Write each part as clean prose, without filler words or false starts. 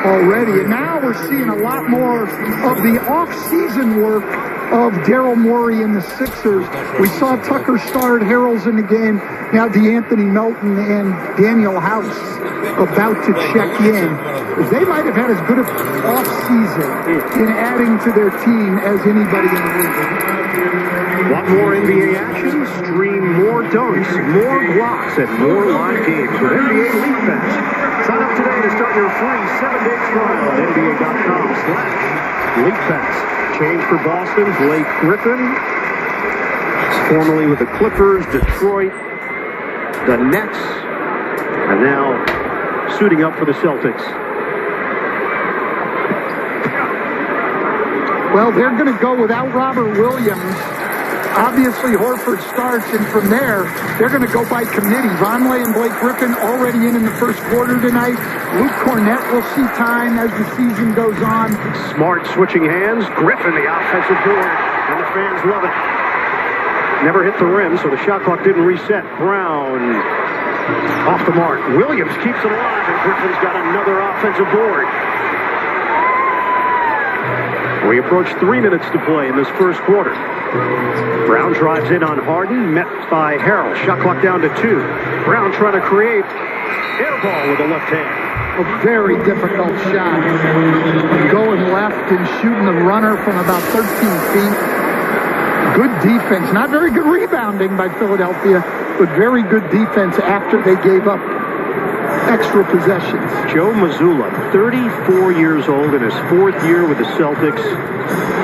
already. And now we're seeing a lot more of the off-season work of Daryl Morey and the Sixers. We saw Tucker Stard, Harrell's in the game. Now DeAnthony Melton and Daniel House about to check in. They might have had as good an off-season in adding to their team as anybody in the league. Want more NBA action? Stream more dunks, more blocks, and more live games with NBA League Pass. Sign up today to start your free 7-day trial at NBA.com/League Pass. Change for Boston, Blake Griffin, formerly with the Clippers, Detroit, the Nets, and now suiting up for the Celtics. Well, they're going to go without Robert Williams. Obviously, Horford starts, and from there, they're going to go by committee. Vonleh and Blake Griffin already in the first quarter tonight. Luke Cornett will see time as the season goes on. Smart switching hands. Griffin, the offensive board, and the fans love it. Never hit the rim, so the shot clock didn't reset. Brown off the mark. Williams keeps it alive, and Griffin's got another offensive board. We approach 3 minutes to play in this first quarter. Brown drives in on Harden, met by Harrell. Shot clock down to 2. Brown trying to create air ball with the left hand. A very difficult shot. Going left and shooting the runner from about 13 feet. Good defense. Not very good rebounding by Philadelphia, but very good defense after they gave up extra possessions. Joe Mazzulla, 34 years old in his 4th year with the Celtics.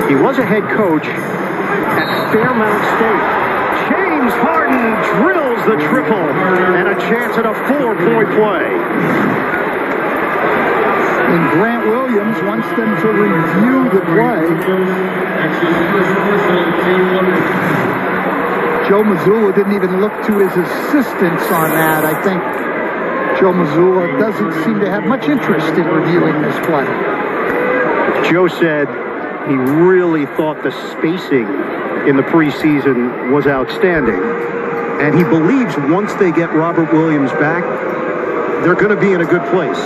He was a head coach at Fairmount State. James Harden drills the triple and a chance at a 4-point play. And Grant Williams wants them to review the play. Joe Mazzulla didn't even look to his assistants on that. I think Joe Mazzulla doesn't seem to have much interest in reviewing this play. Joe said he really thought the spacing in the preseason was outstanding. And he believes once they get Robert Williams back, they're going to be in a good place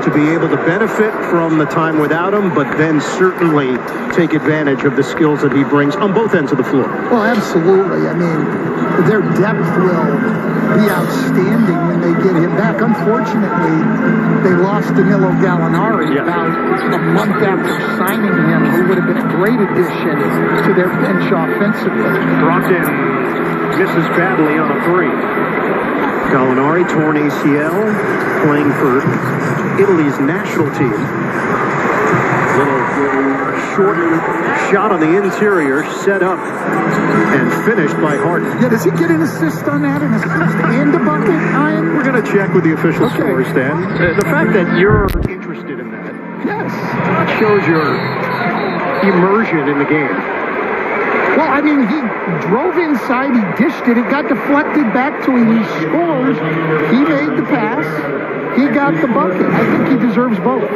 to be able to benefit from the time without him, but then certainly take advantage of the skills that he brings on both ends of the floor. Well, absolutely. I mean, their depth will be outstanding when they get him back. Unfortunately, they lost Danilo Gallinari about a month after signing him, who would have been a great addition to their bench offensively. Brogdon misses badly on a 3. Gallinari, torn ACL, playing for Italy's national team. Little short shot on the interior, set up and finished by Harden. Yeah, does he get an assist on that? An assist and a bucket, Ian? We're going to check with the official scores, Dan. The fact that you're interested in that shows your immersion in the game. Well, I mean, he drove inside, he dished it, it got deflected back to him, he scores, he made the pass, he got the bucket. I think he deserves both.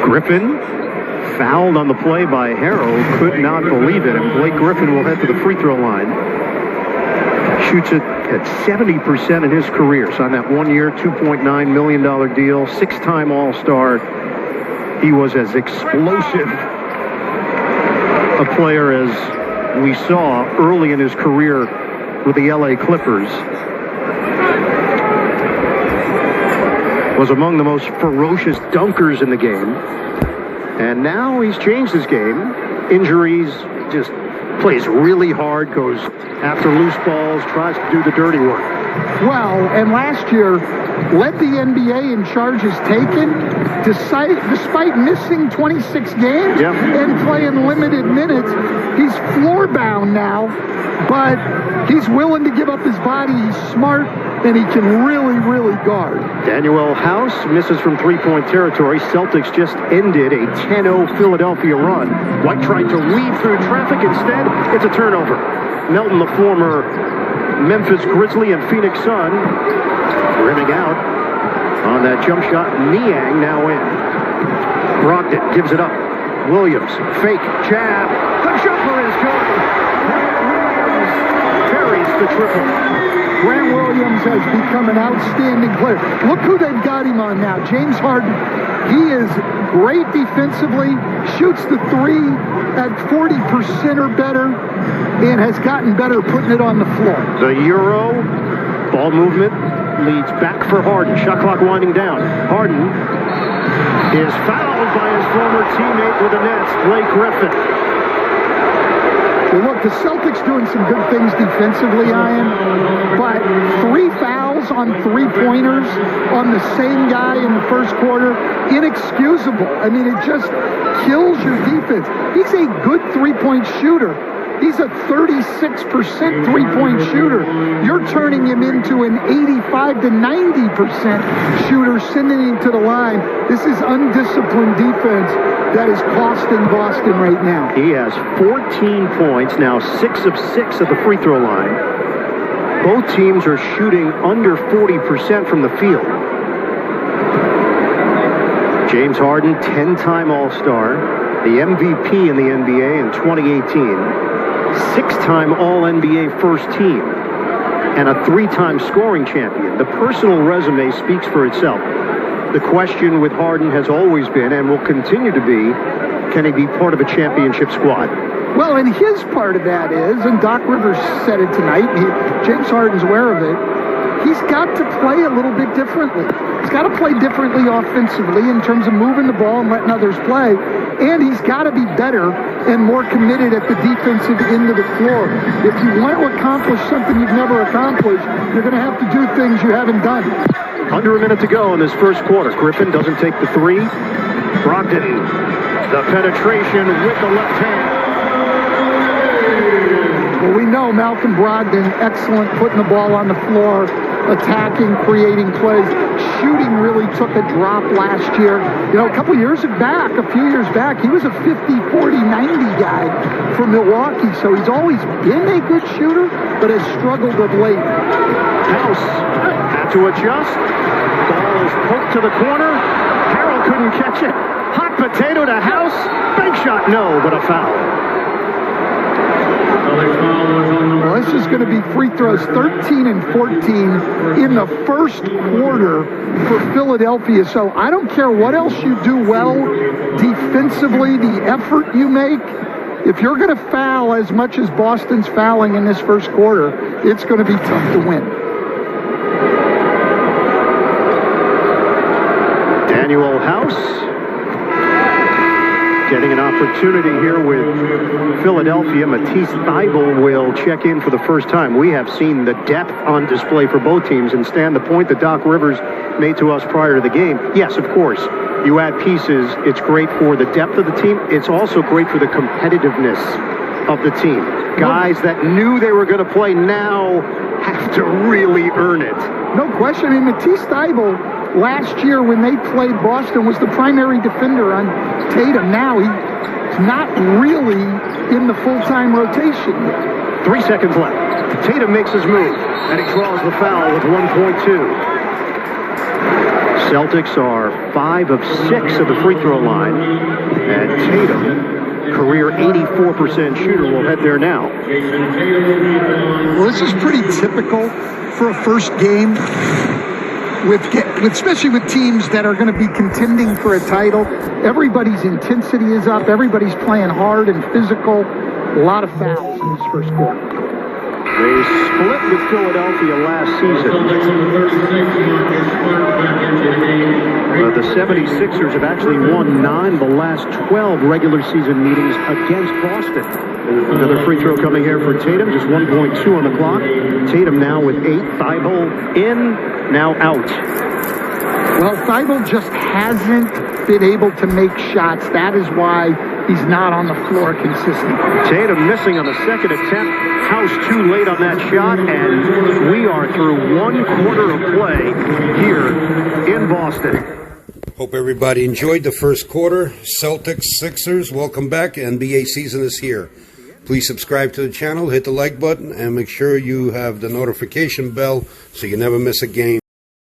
Griffin fouled on the play by Harrell, could not believe it, and Blake Griffin will head to the free throw line. Shoots it at 70% in his career. So on that 1-year, $2.9 million deal, 6-time All-Star. He was as explosive a player as we saw early in his career with the LA Clippers. Was among the most ferocious dunkers in the game. And now he's changed his game. Injuries, just plays really hard, goes after loose balls, tries to do the dirty work. Well, and last year led the NBA in charges taken, despite missing 26 games and playing limited minutes. He's floor bound now, but he's willing to give up his body. He's smart, and he can really, really guard. Daniel House misses from three-point territory. Celtics just ended a 10-0 Philadelphia run. White tried to weave through traffic. Instead, it's a turnover. Melton, the former Memphis Grizzly and Phoenix Sun, rimming out on that jump shot. Niang now in. Brogdon gives it up. Williams, fake, jab. The jumper is good. Williams carries the triple. Grant Williams has become an outstanding player. Look who they've got him on now, James Harden. He is great defensively, shoots the three at 40% or better, and has gotten better putting it on the floor. The Euro ball movement leads back for Harden. Shot clock winding down. Harden is fouled by his former teammate with the Nets, Blake Griffin. Well, look, the Celtics doing some good things defensively, Ian, but 3 fouls on 3-pointers on the same guy in the first quarter, inexcusable. I mean, it just kills your defense. He's a good 3-point shooter. He's a 36% three-point shooter. You're turning him into an 85 to 90% shooter, sending him to the line. This is undisciplined defense that is costing Boston right now. He has 14 points, now 6 of 6 at the free throw line. Both teams are shooting under 40% from the field. James Harden, 10-time All-Star, the MVP in the NBA in 2018. 6-time All-NBA first team, and a 3-time scoring champion. The personal resume speaks for itself. The question with Harden has always been, and will continue to be, can he be part of a championship squad? Well, and his part of that is, and Doc Rivers said it tonight, James Harden's aware of it, he's got to play a little bit differently. He's got to play differently offensively in terms of moving the ball and letting others play. And he's got to be better and more committed at the defensive end of the floor. If you want to accomplish something you've never accomplished, you're going to have to do things you haven't done. Under a minute to go in this first quarter. Griffin doesn't take the three. Brogdon, the penetration with the left hand. Well, we know Malcolm Brogdon, excellent putting the ball on the floor, attacking, creating plays. Shooting really took a drop last year. You know, a few years back, he was a 50, 40, 90 guy for Milwaukee. So he's always been a good shooter, but has struggled of late. House had to adjust. Ball is poked to the corner. Harrell couldn't catch it. Hot potato to House. Big shot, no, but a foul. Well, this is going to be free throws 13 and 14 in the first quarter for Philadelphia. So I don't care what else you do well defensively, the effort you make. If you're going to foul as much as Boston's fouling in this first quarter, it's going to be tough to win. Daniel House getting an opportunity here with Philadelphia. Matisse Thybulle will check in for the first time. We have seen the depth on display for both teams, and Stan, the point that Doc Rivers made to us prior to the game, yes, of course, you add pieces, it's great for the depth of the team. It's also great for the competitiveness of the team. Guys that knew they were going to play now have to really earn it. No question. I mean, Matisse Thybulle last year when they played Boston was the primary defender on Tatum. Now he's not really in the full-time rotation. 3 seconds left. Tatum makes his move, and he draws the foul with 1.2. Celtics are 5 of 6 at the free throw line, and Tatum, career 84% shooter, will head there now. Well, this is pretty typical for a first game. Especially with teams that are going to be contending for a title. Everybody's intensity is up. Everybody's playing hard and physical. A lot of fouls in this first quarter. They split with Philadelphia last season. The 76ers have actually won 9 of the last 12 regular season meetings against Boston. Another free throw coming here for Tatum, just 1.2 on the clock. Tatum now with 8. Thybulle in, now out. Well, Thybulle just hasn't been able to make shots. That is why he's not on the floor consistently. Tatum missing on the second attempt. House too late on that shot, and we are through 1 quarter of play here in Boston. Hope everybody enjoyed the first quarter. Celtics, Sixers, welcome back. NBA season is here. Please subscribe to the channel, hit the like button, and make sure you have the notification bell so you never miss a game.